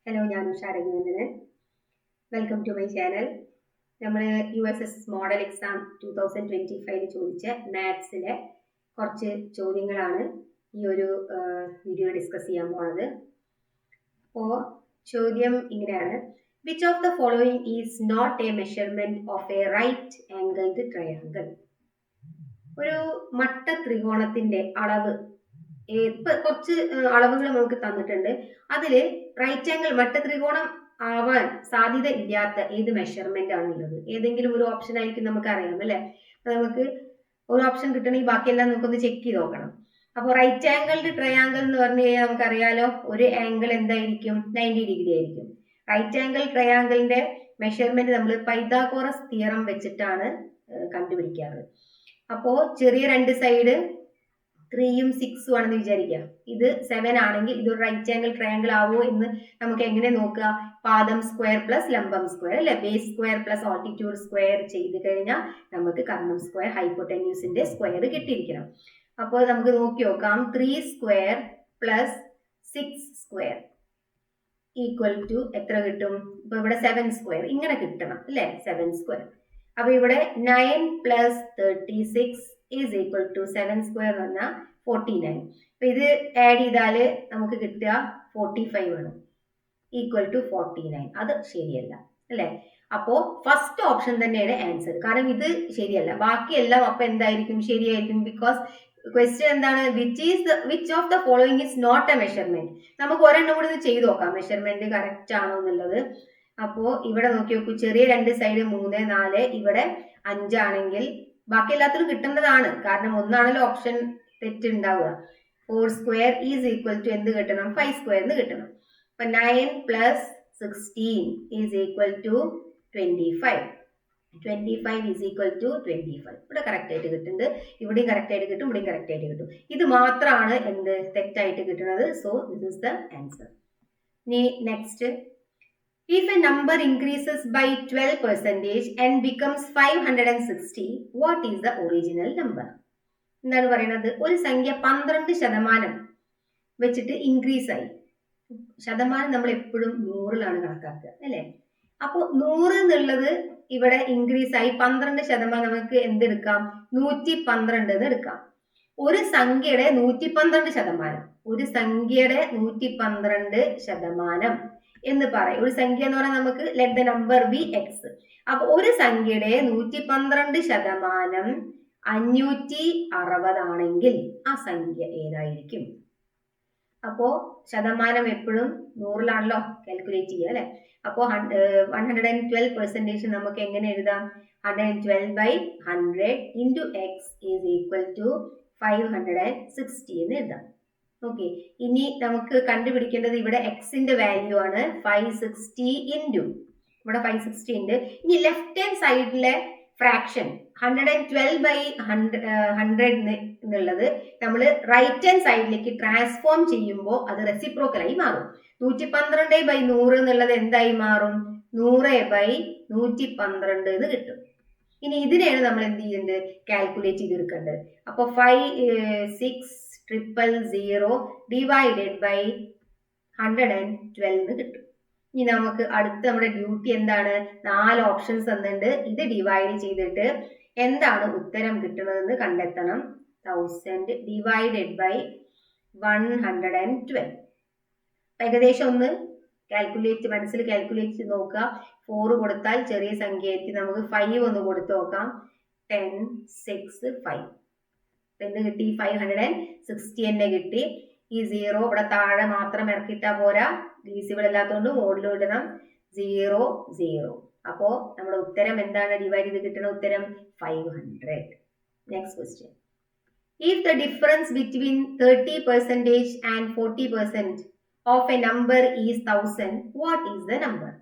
Hello, ഞാൻ Usha Raghunandanan. Welcome to my channel. നമ്മൾ USS model exam 2025 ചോദിച്ച മാത്സിലെ കുറച്ച് ചോദ്യങ്ങളാണ് ഈ ഒരു വീഡിയോ ഡിസ്കസ് ചെയ്യാൻ പോണത്. അപ്പോൾ ചോദ്യം ഇങ്ങനെയാണ്: which of the following is not a measurement of a right angled triangle? ഒരു മട്ട ത്രികോണത്തിന്റെ അളവ്, കുറച്ച് അളവുകൾ നമുക്ക് തന്നിട്ടുണ്ട്. അതില് റൈറ്റ് ആംഗിൾ മട്ട ത്രികോണം ആവാൻ സാധ്യത ഇല്ലാത്ത ഏത് മെഷർമെന്റ് ആണുള്ളത്? ഏതെങ്കിലും ഒരു ഓപ്ഷൻ ആയിരിക്കും നമുക്ക് അറിയാം അല്ലെ. അപ്പൊ നമുക്ക് ഒരു ഓപ്ഷൻ കിട്ടണമെങ്കിൽ ബാക്കിയെല്ലാം നമുക്കൊന്ന് ചെക്ക് ചെയ്ത് നോക്കണം. അപ്പോൾ റൈറ്റ് ആംഗിൾഡ് ട്രയാങ്കിൾ എന്ന് പറഞ്ഞു കഴിഞ്ഞാൽ നമുക്കറിയാലോ, ഒരു ആംഗിൾ എന്തായിരിക്കും? 90 ഡിഗ്രി ആയിരിക്കും. റൈറ്റ് ആംഗിൾ ട്രയാങ്കിളിന്റെ മെഷർമെന്റ് നമ്മൾ പൈതഗോറസ് തിയറം വെച്ചിട്ടാണ് കണ്ടുപിടിക്കാറ്. അപ്പോ ചെറിയ രണ്ട് സൈഡ് 3ഉം 6ഉം ആണെന്ന് വിചാരിക്കുക. ഇത് 7 ആണെങ്കിൽ ഇതൊരു റൈറ്റ് ആംഗിൾ ട്രയാങ്കിൾ ആവോ എന്ന് നമുക്ക് എങ്ങനെ നോക്കുക? പാദം സ്ക്വയർ പ്ലസ് ലംബം സ്ക്വയർ അല്ലെ, base square plus altitude square ചെയ്ത് കഴിഞ്ഞാൽ നമുക്ക് കർണം സ്ക്വയർ ഹൈപ്പോടെന്യൂസിന്റെ സ്ക്വയർ കിട്ടിയിരിക്കണം. അപ്പോൾ നമുക്ക് നോക്കി നോക്കാം. 3 square plus 6 square equal to എത്ര കിട്ടും? ഇപ്പൊ ഇവിടെ 7 സ്ക്വയർ ഇങ്ങനെ കിട്ടണം അല്ലെ, 7 സ്ക്വയർ. അപ്പൊ ഇവിടെ 9 plus 36 is equal to 7 square എന്ന് പറഞ്ഞാൽ 49. അപ്പൊ ഇത് ആഡ് ചെയ്താല് നമുക്ക് കിട്ടുക 45 ആണ്, ഈക്വൽ ടു 49. അത് ശരിയല്ല അല്ലെ. അപ്പോ ഫസ്റ്റ് ഓപ്ഷൻ തന്നെയാണ് ആൻസർ, കാരണം ഇത് ശരിയല്ല. ബാക്കിയെല്ലാം അപ്പൊ എന്തായിരിക്കും? ശരിയായിരിക്കും. ബിക്കോസ് ക്വസ്റ്റ്യൻ എന്താണ്? Which of the following is not a measurement. നമുക്ക് ഒരെണ്ണം കൂടി ചെയ്ത് നോക്കാം മെഷർമെന്റ് കറക്റ്റ് ആണോ എന്നുള്ളത്. അപ്പോ ഇവിടെ നോക്കി നോക്കൂ, ചെറിയ രണ്ട് സൈഡ് 3, 4, ഇവിടെ 5 ആണെങ്കിൽ ബാക്കി എല്ലാത്തിനും കിട്ടേണ്ടതാണ്, കാരണം ഒന്നാണല്ലോ ഓപ്ഷൻ തെറ്റുണ്ടാവുക. 4 സ്ക്വയർ ഈസ് ഈക്വൽ ടു എന്ത് കിട്ടണം? 5 സ്ക്വയർ എന്ന് കിട്ടണം. അപ്പൊ 9 plus 16 is equal to 25. 25 is equal to 25. ഇവിടെ കറക്റ്റ് ആയിട്ട് കിട്ടുന്നുണ്ട്, ഇവിടെയും കറക്റ്റ് ആയിട്ട് കിട്ടും, ഇവിടെയും കറക്റ്റ് ആയിട്ട് കിട്ടും. ഇത് മാത്രമാണ് എന്ത് തെറ്റായിട്ട് കിട്ടുന്നത്. So this is the answer. ഇനി next: if a number increases by 12% and becomes 560, what is the original number? എന്താണ് പറയുന്നത്? ഒരു സംഖ്യ 12% വെച്ചിട്ട് ഇൻക്രീസ് ആയി. ശതമാനം നമ്മൾ എപ്പോഴും 100ലാണ് കണക്കാക്കുക അല്ലെ. അപ്പൊ 100 എന്നുള്ളത് ഇവിടെ ഇൻക്രീസ് ആയി 12% നമുക്ക് എന്തെടുക്കാം? 112 എന്ന് എടുക്കാം. ഒരു സംഖ്യയുടെ 112%, ഒരു സംഖ്യയുടെ 112% എന്ന് പറയും. ഒരു സംഖ്യ എന്ന് പറഞ്ഞാൽ നമുക്ക് let the number B X. അപ്പൊ ഒരു സംഖ്യയുടെ 112% 560 ആണെങ്കിൽ ആ സംഖ്യ ഏതായിരിക്കും? അപ്പോ ശതമാനം എപ്പോഴും 100ലാണല്ലോ കാൽക്കുലേറ്റ് ചെയ്യുക അല്ലെ. അപ്പോ 112% നമുക്ക് എങ്ങനെ എഴുതാം? 112/100 into x is equal to 560 എന്ന് എഴുതാം. ഓക്കെ, ഇനി നമുക്ക് കണ്ടുപിടിക്കേണ്ടത് ഇവിടെ എക്സിന്റെ വാല്യൂ ആണ് 560 ഇൻറ്റു, ഇവിടെ 560 ഉണ്ട്. ഇനി ലെഫ്റ്റ് ഹാൻഡ് സൈഡിലെ ഫ്രാക്ഷൻ 112/100 എന്നുള്ളത് നമ്മൾ റൈറ്റ് ഹാൻഡ് സൈഡിലേക്ക് ട്രാൻസ്ഫോം ചെയ്യുമ്പോൾ അത് റെസിപ്രോക്കലായി മാറും. 112/100 എന്നുള്ളത് എന്തായി മാറും? 100/112 എന്ന് കിട്ടും. ഇനി ഇതിനെയാണ് നമ്മൾ എന്ത് ചെയ്യുന്നത്? കാൽക്കുലേറ്റ് ചെയ്തെടുക്കേണ്ടത്. അപ്പൊ 56000 ഡിവൈഡഡ് ബൈ 112 എന്ന് കിട്ടും. ഇനി നമുക്ക് അടുത്ത നമ്മുടെ ഡ്യൂട്ടി എന്താണ്? 4 ഓപ്ഷൻസ് തന്നിട്ടുണ്ട്. ഇത് ഡിവൈഡ് ചെയ്തിട്ട് എന്താണ് ഉത്തരം കിട്ടുന്നതെന്ന് കണ്ടെത്തണം. 1000 ഡിവൈഡഡ് ബൈ 112. ഏകദേശം ഒന്ന് കാൽക്കുലേറ്റ്, മനസ്സിൽ കാൽക്കുലേറ്റ് ചെയ്ത് നോക്കുക. 4 കൊടുത്താൽ ചെറിയ സംഖ്യ എത്തി. നമുക്ക് 5 ഒന്ന് കൊടുത്തു നോക്കാം. 10, 6, 5. എന്ത് കിട്ടി? 560 തന്നെ കിട്ടി. ഈ 0 ഇവിടെ താഴെ മാത്രം ഇറക്കിയിട്ടാ പോരാ, ഡിവിസിബിൾ അല്ലാത്തതുകൊണ്ട് മോഡിൽ ഇടണം. 0, 0. അപ്പോ നമ്മുടെ ഉത്തരം എന്താണ്? ഡിവൈഡ് ചെയ്ത് കിട്ടുന്ന ഉത്തരം 500. Next question: if the difference between 30% and 40% of a number is 1000, what is the number?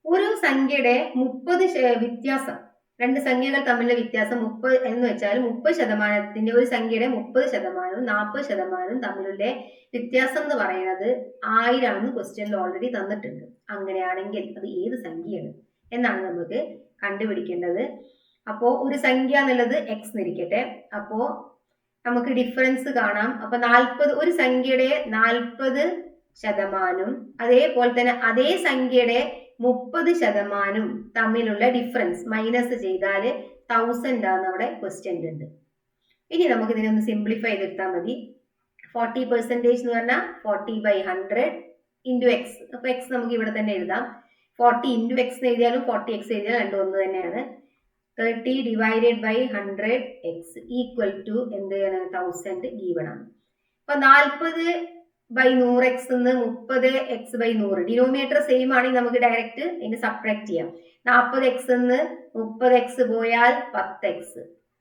ഒരു സംഖ്യയുടെ 30 വ്യത്യാസം, രണ്ട് സംഖ്യകൾ തമ്മിലുള്ള വ്യത്യാസം 30 എന്ന് വെച്ചാൽ 30%, ഒരു സംഖ്യയുടെ 30%, 40% തമ്മിലുള്ള വ്യത്യാസം എന്ന് പറയുന്നത് 1000 ആണെന്ന് ക്വസ്റ്റ്യനിൽ ഓൾറെഡി തന്നിട്ടുണ്ട്. അങ്ങനെയാണെങ്കിൽ അത് ഏത് സംഖ്യയാണ് എന്നാണ് നമുക്ക് കണ്ടുപിടിക്കേണ്ടത്. അപ്പോ ഒരു സംഖ്യ എന്നുള്ളത് എക്സ് എന്നിരിക്കട്ടെ. അപ്പോ നമുക്ക് ഡിഫറൻസ് കാണാം. അപ്പൊ 40, ഒരു സംഖ്യയുടെ 40 ശതമാനം അതേപോലെ തന്നെ അതേ സംഖ്യയുടെ 30% തമ്മിലുള്ള ഡിഫറൻസ് മൈനസ് ചെയ്താൽ 1000 ആണ് അവിടെ ക്വസ്റ്റ്യൻ ഉണ്ട്. ഇനി നമുക്ക് ഇതിനൊന്ന് സിംപ്ലിഫൈ ചെയ്തെടുത്താൽ മതി. 40% എന്ന് പറഞ്ഞാൽ 40/100 ഇൻറ്റു എക്സ്. അപ്പൊ എക്സ് നമുക്ക് ഇവിടെ തന്നെ എഴുതാം. 40 ഇൻറ്റു എക്സ് എഴുതിയാലും 40x എഴുതിയാലും രണ്ടും ഒന്ന് തന്നെയാണ്. 30/100x ഈക്വൽ ടു എന്താണ് 1000 ഗീവൺ ആണ്. അപ്പൊ 40/100x എന്ന് 30x/100 ഡിനോമിനേറ്റർ സെയിം ആണെങ്കിൽ നമുക്ക് ഡയറക്റ്റ് ഇതിന് സബ്ട്രാക്ട് ചെയ്യാം. 40x എന്ന് 30x പോയാൽ 10x.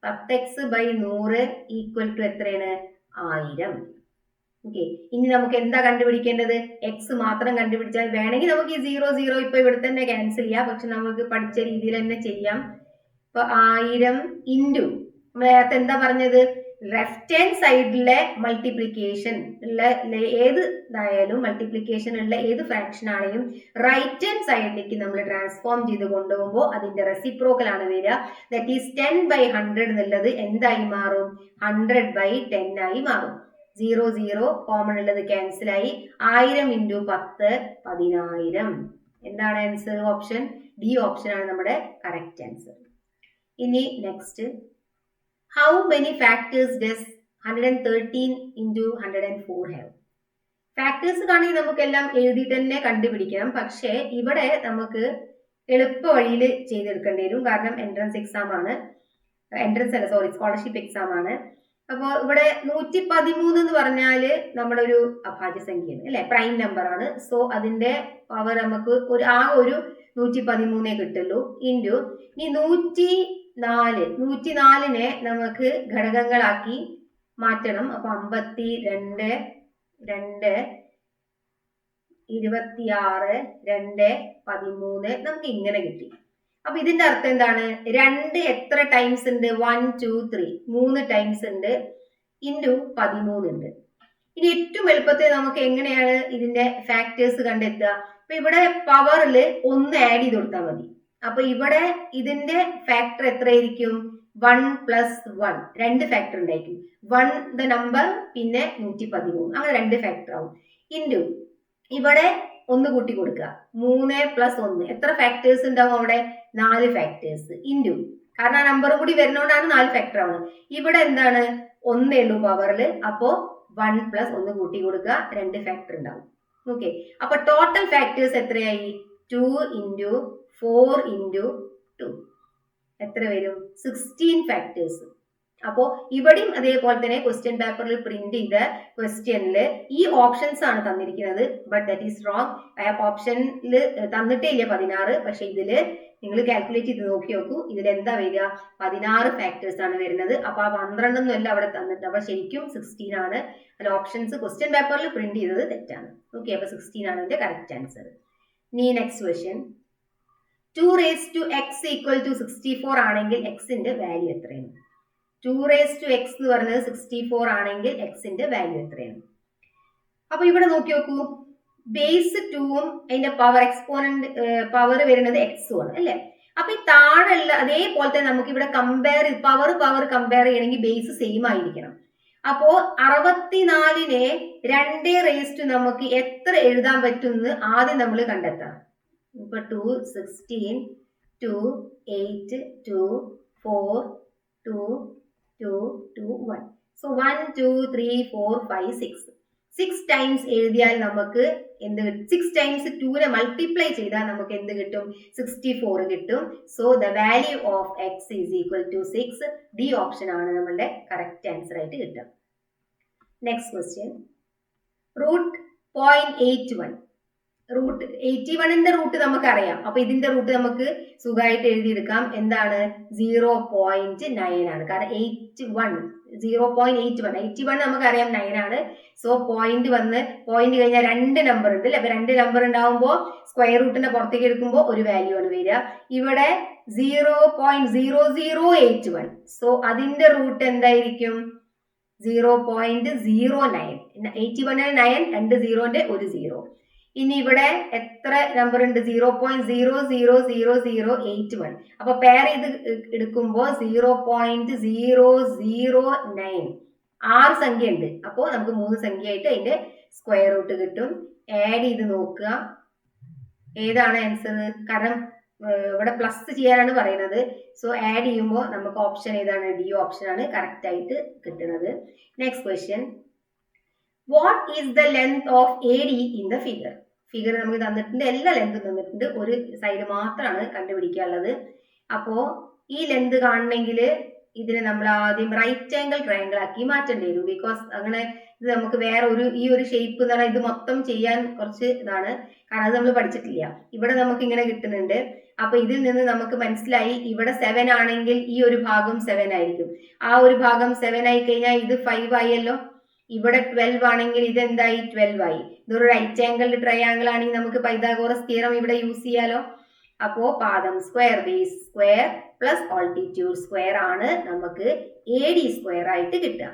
10x/100 ഈക്വൽ ടു എത്രയാണ് 1000. ഓക്കെ, ഇനി നമുക്ക് എന്താ കണ്ടുപിടിക്കേണ്ടത്? എക്സ് മാത്രം കണ്ടുപിടിച്ചാൽ വേണമെങ്കിൽ നമുക്ക് ഈ 0 ഇപ്പൊ ഇവിടെ തന്നെ ക്യാൻസൽ ചെയ്യാം. പക്ഷെ നമുക്ക് പഠിച്ച രീതിയിൽ തന്നെ ചെയ്യാം. ഇപ്പൊ 1000 ഇൻറ്റു നേരത്തെ എന്താ പറഞ്ഞത്? ലെഫ്റ്റ് ഹാൻഡ് സൈഡിലെ മൾട്ടിപ്ലിക്കേഷൻ ഉള്ള ഏത് ഇതായാലും മൾട്ടിപ്ലിക്കേഷൻ ഉള്ള ഏത് ഫ്രാക്ഷൻ ആണെങ്കിലും റൈറ്റ് ഹാൻഡ് സൈഡിലേക്ക് നമ്മൾ ട്രാൻസ്ഫോം ചെയ്ത് കൊണ്ടുപോകുമ്പോൾ അതിന്റെ റെസിപ്രോക്കൽ ആണ് വരിക. ദാറ്റ് ഈസ് 10/100 എന്നുള്ളത് എന്തായി മാറും? 100/10 ആയി മാറും. 0 കോമൺ ഉള്ളത് ക്യാൻസൽ ആയി. 1000 ഇൻറ്റു 10 10,000. എന്താണ് ആൻസർ? ഓപ്ഷൻ ഡി ഓപ്ഷൻ ആണ് നമ്മുടെ കറക്റ്റ് ആൻസർ. ഇനി next, how many factors does 113 into 104 have? Factors കാണുകയും നമുക്കെല്ലാം എഴുതിയിട്ട് തന്നെ കണ്ടുപിടിക്കണം. പക്ഷേ ഇവിടെ നമുക്ക് എളുപ്പ വഴിയിൽ ചെയ്തെടുക്കേണ്ടി വരും. കാരണം എൻട്രൻസ് എക്സാം ആണ്, സ്കോളർഷിപ്പ് എക്സാം ആണ്. അപ്പോൾ ഇവിടെ 113 എന്ന് പറഞ്ഞാല് നമ്മുടെ ഒരു അഭാജ്യ സംഖ്യയാണ് അല്ലെ, പ്രൈം നമ്പർ ആണ്. സോ അതിന്റെ പവർ നമുക്ക് ആ ഒരു 113 കിട്ടുള്ളൂ. ഇൻറ്റു ഈ 104നെ നമുക്ക് ഘടകങ്ങളാക്കി മാറ്റണം. അപ്പൊ 52 2 26 2 13 നമുക്ക് ഇങ്ങനെ കിട്ടി. അപ്പൊ ഇതിന്റെ അർത്ഥം എന്താണ്? 2 എത്ര ടൈംസ് ഉണ്ട്? 1 2 3 3 ടൈംസ് ഉണ്ട്. ഇൻറ്റു 13 ഉണ്ട്. ഇനി ഏറ്റവും എളുപ്പത്തിൽ നമുക്ക് എങ്ങനെയാണ് ഇതിന്റെ ഫാക്ടേഴ്സ് കണ്ടെത്തുക? അപ്പൊ ഇവിടെ പവറിൽ 1 ആഡ് ചെയ്ത് കൊടുത്താൽ മതി. അപ്പൊ ഇവിടെ ഇതിന്റെ ഫാക്ടർ എത്രയായിരിക്കും? 1 + 1 2 ഫാക്ടർ ഉണ്ടായിരിക്കും. 1 ദ നമ്പർ പിന്നെ 113 അങ്ങനെ 2 ഫാക്ടർ ആവും. ഇൻറ്റു ഇവിടെ 1 കൂട്ടി കൊടുക്കുക. 3 + 1 എത്ര ഫാക്ടേഴ്സ് ഉണ്ടാവും അവിടെ? 4 ഫാക്ടേഴ്സ്. ഇൻറ്റു കാരണം ആ നമ്പറും കൂടി വരുന്നോണ്ടാണ് 4 ഫാക്ടർ ആവുന്നത്. ഇവിടെ എന്താണ്? 1 ഉള്ളൂ പവറിൽ. അപ്പോ 1 + 1 കൂട്ടി കൊടുക്കുക, 2 ഫാക്ടർ ഉണ്ടാവും. ഓക്കെ, അപ്പൊ ടോട്ടൽ ഫാക്ടേഴ്സ് എത്രയായി? 2 ഇൻറ്റു 4 ഇൻറ്റു 2 എത്ര വരും? 16 ഫാക്ടേഴ്സ്. അപ്പോ ഇവിടെയും അതേപോലെ തന്നെ ക്വസ്റ്റ്യൻ പേപ്പറിൽ പ്രിന്റ് ചെയ്ത ക്വസ്റ്റ്യനിൽ ഈ ഓപ്ഷൻസ് ആണ് തന്നിരിക്കുന്നത്. But that is wrong. ഓപ്ഷനിൽ തന്നിട്ടേ ഇല്ല 16. പക്ഷെ ഇതില് നിങ്ങൾ കാൽക്കുലേറ്റ് ചെയ്ത് നോക്കൂ. ഇതിൽ എന്താ വരിക? 16 ഫാക്ടേഴ്സ് ആണ് വരുന്നത്. അപ്പൊ ആ 12 ഒന്നും അല്ല അവിടെ തന്നിട്ട്. അപ്പൊ ശരിക്കും 16 ആണ്. അല്ല, ഓപ്ഷൻസ് ക്വസ്റ്റ്യൻ പേപ്പറിൽ പ്രിന്റ് ചെയ്തത് തെറ്റാണ്. ഓക്കെ, അപ്പൊ 16 ആണ് ഇതിന്റെ കറക്റ്റ് ആൻസർ. ഇനി നെക്സ്റ്റ് ക്വസ്റ്റ്യൻ, 2x = 64 ആണെങ്കിൽ എക്സിന്റെ വാല്യൂ എത്രയാണ്? 2x എന്ന് പറഞ്ഞത് 64 ആണെങ്കിൽ എക്സിന്റെ വാല്യൂ എത്രയാണ്? അപ്പൊ ഇവിടെ നോക്കൂ, ബേസ് 2ഉം അതിന്റെ പവർ എക്സ്പോണന്റ് പവർ വരുന്നത് എക്സും ആണ് അല്ലെ. അപ്പൊ ഈ താഴെയുള്ള അതേപോലെ തന്നെ നമുക്ക് ഇവിടെ പവർ കമ്പയർ ചെയ്യണമെങ്കിൽ ബേസ് സെയിം ആയിരിക്കണം. അപ്പോ 64നെ 2 നമുക്ക് എത്ര എഴുതാൻ പറ്റുമെന്ന് ആദ്യം നമ്മൾ കണ്ടെത്തണം. ഇപ്പൊ 2 16 2 8 2 4 2 2 2 1. സോ 1 2 3 4 5 6 ടൈംസ് എഴുതിയാൽ നമുക്ക് എന്ത് കിട്ടും? 6 ടൈംസ് 2നെ മൾട്ടിപ്ലൈ ചെയ്താൽ നമുക്ക് എന്ത് കിട്ടും? 64 കിട്ടും. So the value of x is equal to 6. D option ആണ് നമ്മളുടെ കറക്റ്റ് ആൻസർ ആയിട്ട് കിട്ടുക. Next question, √0.81. റൂട്ട് 81ന്റെ റൂട്ട് നമുക്കറിയാം. അപ്പൊ ഇതിന്റെ റൂട്ട് നമുക്ക് സുഖമായിട്ട് എഴുതിയെടുക്കാം. എന്താണ്? 0.9 ആണ്. കാരണം 0.81 നമുക്കറിയാം 9 ആണ്. സോ പോയിന്റ് കഴിഞ്ഞാൽ 2 നമ്പർ ഉണ്ട് അല്ലെ. അപ്പൊ 2 നമ്പർ ഉണ്ടാവുമ്പോൾ സ്ക്വയർ റൂട്ടിന്റെ പുറത്തേക്ക് എടുക്കുമ്പോൾ ഒരു വാല്യൂ ആണ് വരിക. ഇവിടെ 0.0081. സോ അതിന്റെ റൂട്ട് എന്തായിരിക്കും? 0.09. 81ന് 9, 2 0ന്റെ 1 0. ഇനി ഇവിടെ എത്ര നമ്പർ ഉണ്ട്? 0.000081. അപ്പൊ പെയർ ചെയ്ത് എടുക്കുമ്പോൾ 0.009 6 സംഖ്യ ഉണ്ട്. അപ്പോൾ നമുക്ക് 3 സംഖ്യ ആയിട്ട് അതിന്റെ സ്ക്വയർ റൂട്ട് കിട്ടും. ആഡ് ചെയ്ത് നോക്കുക ഏതാണ് ആൻസർ. കാരണം ഇവിടെ പ്ലസ് ചെയ്യാനാണ് പറയുന്നത്. സോ ആഡ് ചെയ്യുമ്പോൾ നമുക്ക് ഓപ്ഷൻ ഏതാണ്? ഡി ഓപ്ഷൻ ആണ് കറക്റ്റ് ആയിട്ട് കിട്ടുന്നത്. Next question, what is the length of A D in the figure? Figure നമുക്ക് തന്നിട്ടുണ്ട്, എല്ലാ ലെങ്തും തന്നിട്ടുണ്ട്, ഒരു സൈഡ് മാത്രമാണ് കണ്ടുപിടിക്കാനുള്ളത്. അപ്പോ ഈ ലെങ്ത് കാണണമെങ്കിൽ ഇതിനെ നമ്മൾ ആദ്യം റൈറ്റ് ആംഗിൾ ട്രയാങ്കിൾ ആക്കി മാറ്റേണ്ടി വരും. ബിക്കോസ് അങ്ങനെ ഇത് നമുക്ക് വേറെ ഈ ഒരു ഷേപ്പ് എന്ന് പറഞ്ഞാൽ ഇത് മൊത്തം ചെയ്യാൻ കുറച്ച് ഇതാണ്, കാരണം അത് നമ്മൾ പഠിച്ചിട്ടില്ല. ഇവിടെ നമുക്ക് ഇങ്ങനെ കിട്ടുന്നുണ്ട്. അപ്പൊ ഇതിൽ നിന്ന് നമുക്ക് മനസ്സിലായി ഇവിടെ 7 ആണെങ്കിൽ ഈ ഒരു ഭാഗം 7 ആയിരിക്കും. ആ ഒരു ഭാഗം 7 ആയി കഴിഞ്ഞാൽ ഇത് 5 ആയല്ലോ. ഇവിടെ 12 ആണെങ്കിൽ ഇത് എന്തായി? 12 ആയി. ഇതൊരു റൈറ്റ് ആംഗിൾ ട്രയാങ്കിൾ ആണെങ്കിൽ നമുക്ക് പൈതഗോറസ് തിയറം ഇവിടെ യൂസ് ചെയ്യാലോ. അപ്പോ പാദം square, base square plus altitude square ആണ് നമുക്ക് AD സ്ക്വയർ ആയിട്ട് കിട്ടുക.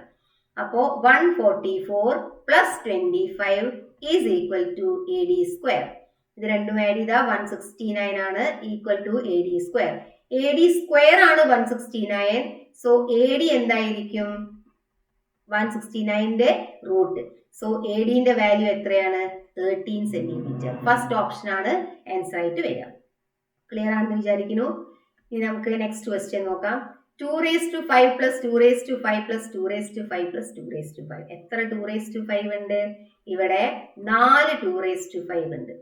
അപ്പോ 144 plus 25 is equal to AD square. ഇത് രണ്ടും ആഡ് ചെയ്താൽ 169 ആണ് equal to AD square. AD square ആണ് 169. സോ AD എന്തായിരിക്കും? 169ന്റെ റൂട്ട്. സോ ADന്റെ വാല്യൂ എത്രയാണ്? 13 സെന്റിമീറ്റർ. ഫസ്റ്റ് ഓപ്ഷൻ ആണ് ആൻസർ ആയിട്ട് വരിക. ക്ലിയർ ആണെന്ന് വിചാരിക്കുന്നു. ഇനി നമുക്ക് നെക്സ്റ്റ് ക്വസ്റ്റ്യൻ നോക്കാം. 2⁵ പ്ലസ് 2⁵ പ്ലസ് 2⁵ പ്ലസ് 2⁵. എത്ര 2⁵ ഉണ്ട്? ഇവിടെ 4 2⁵ ഉണ്ട്.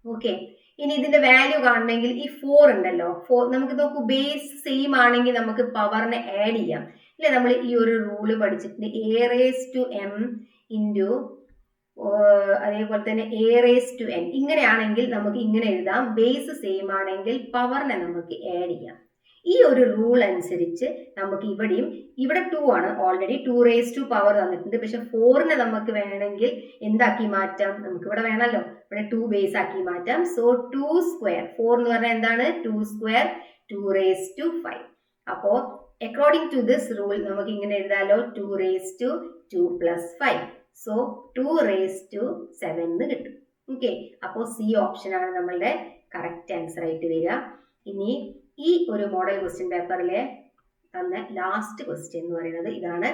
ഓക്കെ, ഇനി ഇതിന്റെ വാല്യൂ കാണണമെങ്കിൽ ഈ 4 ഉണ്ടല്ലോ, നമുക്ക് നോക്കൂ, ബേസ് സെയിം ആണെങ്കിൽ നമുക്ക് പവറിനെ ആഡ് ചെയ്യാം അല്ലെ. നമ്മൾ ഈ ഒരു റൂള് പഠിച്ചിട്ടുണ്ട്, A⁻m ഇൻറ്റു അതേപോലെ തന്നെ A⁻n. ഇങ്ങനെയാണെങ്കിൽ നമുക്ക് ഇങ്ങനെ എഴുതാം, ബേസ് സെയിം ആണെങ്കിൽ പവറിനെ നമുക്ക് ആഡ് ചെയ്യാം. ഈ ഒരു റൂൾ അനുസരിച്ച് നമുക്ക് ഇവിടെ 2 ആണ്, ഓൾറെഡി 2 പവർ തന്നിട്ടുണ്ട്. പക്ഷെ 4നെ നമുക്ക് വേണമെങ്കിൽ എന്താക്കി മാറ്റാം? നമുക്ക് ഇവിടെ വേണമല്ലോ, ഇവിടെ 2 ബേസ് ആക്കി മാറ്റാം. സോ 2 സ്ക്വയർ, 4 എന്ന് പറഞ്ഞാൽ എന്താണ്? 2 സ്ക്വയർ 2⁵. അപ്പോ അക്കോർഡിംഗ് ടു ദിസ് റൂൾ നമുക്ക് ഇങ്ങനെ എഴുതാലോ, 2⁵2 പ്ലസ് 5. സോ 2⁻7 എന്ന് കിട്ടും. ഓക്കെ, അപ്പോൾ സി ഓപ്ഷൻ ആണ് നമ്മളുടെ കറക്റ്റ് ആൻസർ ആയിട്ട് വരിക. ഇനി ഈ ഒരു മോഡൽ ക്വസ്റ്റ്യൻ പേപ്പറിലെ തന്ന ലാസ്റ്റ് ക്വസ്റ്റ്യൻ എന്ന് പറയുന്നത് ഇതാണ്.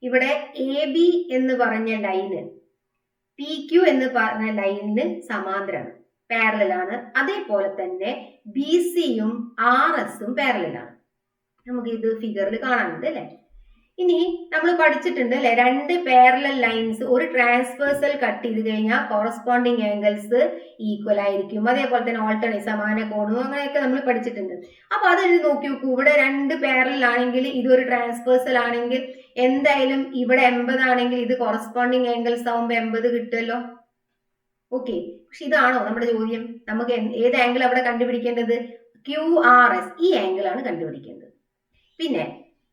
ഇവിടെ AB എന്ന് പറഞ്ഞ ലൈന് PQ എന്ന് പറഞ്ഞ ലൈനിന് സമാന്തരമാണ്, പാരലൽ ആണ്. അതേപോലെ തന്നെ BCയും RSഉം പാരലൽ ആണ്. നമുക്ക് ഇത് ഫിഗറിൽ കാണാനുണ്ട് അല്ലെ. ഇനി നമ്മൾ പഠിച്ചിട്ടുണ്ട് അല്ലെ, 2 പാരലൽ ലൈൻസ് ഒരു ട്രാൻസ്വേഴ്സൽ കട്ട് ചെയ്ത് കഴിഞ്ഞാൽ കോറസ്പോണ്ടിങ് ആംഗിൾസ് ഈക്വൽ ആയിരിക്കും. അതേപോലെ തന്നെ ഓൾട്ടർനേറ്റ്, സമാന കോണും, അങ്ങനെയൊക്കെ നമ്മൾ പഠിച്ചിട്ടുണ്ട്. അപ്പൊ അത് നോക്കി നോക്കൂ, ഇവിടെ 2 പാരലൽ ആണെങ്കിൽ ഇതൊരു ട്രാൻസ്വേഴ്സൽ ആണെങ്കിൽ എന്തായാലും ഇവിടെ 80 ആണെങ്കിൽ ഇത് കോറസ്പോണ്ടിങ് ആംഗിൾസ് ആവുമ്പോൾ 80 കിട്ടുമല്ലോ. ഓക്കെ, പക്ഷെ ഇതാണോ നമ്മുടെ ചോദ്യം? നമുക്ക് ഏത് ആംഗിൾ അവിടെ കണ്ടുപിടിക്കേണ്ടത്? QRS, ഈ ആംഗിൾ ആണ് കണ്ടുപിടിക്കേണ്ടത്. പിന്നെ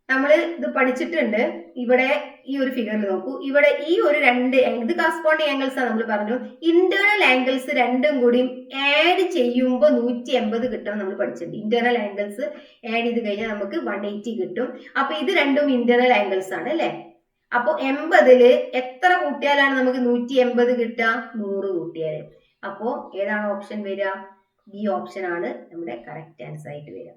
നമ്മൾ ഇത് പഠിച്ചിട്ടുണ്ട്, ഇവിടെ ഈ ഒരു ഫിഗറിൽ നോക്കൂ, ഇവിടെ ഈ ഒരു 2 ഇത് കറസ്പോണ്ടിങ് ആംഗിൾസ് ആണ് നമ്മൾ പറഞ്ഞു. ഇന്റേണൽ ആംഗിൾസ് രണ്ടും കൂടി ആഡ് ചെയ്യുമ്പോൾ 180 കിട്ടണം നമ്മൾ പഠിച്ചിട്ടുണ്ട്. ഇന്റേണൽ ആംഗിൾസ് ആഡ് ചെയ്ത് കഴിഞ്ഞാൽ നമുക്ക് 180 കിട്ടും. അപ്പൊ ഇത് രണ്ടും ഇന്റേണൽ ആംഗിൾസ് ആണ് അല്ലെ. അപ്പൊ 80ല് എത്ര കൂട്ടിയാലാണ് നമുക്ക് 180 കിട്ടുക? 100 കൂട്ടിയാല്. അപ്പോ ഏതാണ് ഓപ്ഷൻ വരിക? ബി ഓപ്ഷൻ ആണ് നമ്മുടെ കറക്റ്റ് ആൻസർ ആയിട്ട് വരിക.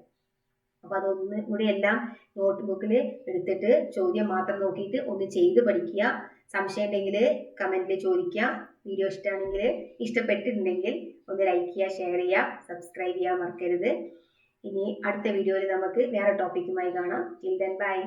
അപ്പൊ അതൊന്ന് കൂടി എല്ലാം നോട്ട്ബുക്കിൽ എടുത്തിട്ട് ചോദ്യം മാത്രം നോക്കിയിട്ട് ഒന്ന് ചെയ്ത് പഠിക്കുക. സംശയം ഉണ്ടെങ്കിൽ കമന്റിൽ ചോദിക്കുക. വീഡിയോ ഇഷ്ടമാണെങ്കിൽ, ഇഷ്ടപ്പെട്ടിട്ടുണ്ടെങ്കിൽ ഒന്ന് ലൈക്ക് ചെയ്യുക, ഷെയർ ചെയ്യുക, സബ്സ്ക്രൈബ് ചെയ്യാൻ മറക്കരുത്. ഇനി അടുത്ത വീഡിയോയിൽ നമുക്ക് വേറെ ടോപ്പിക്കുമായി കാണാം. Till then bye.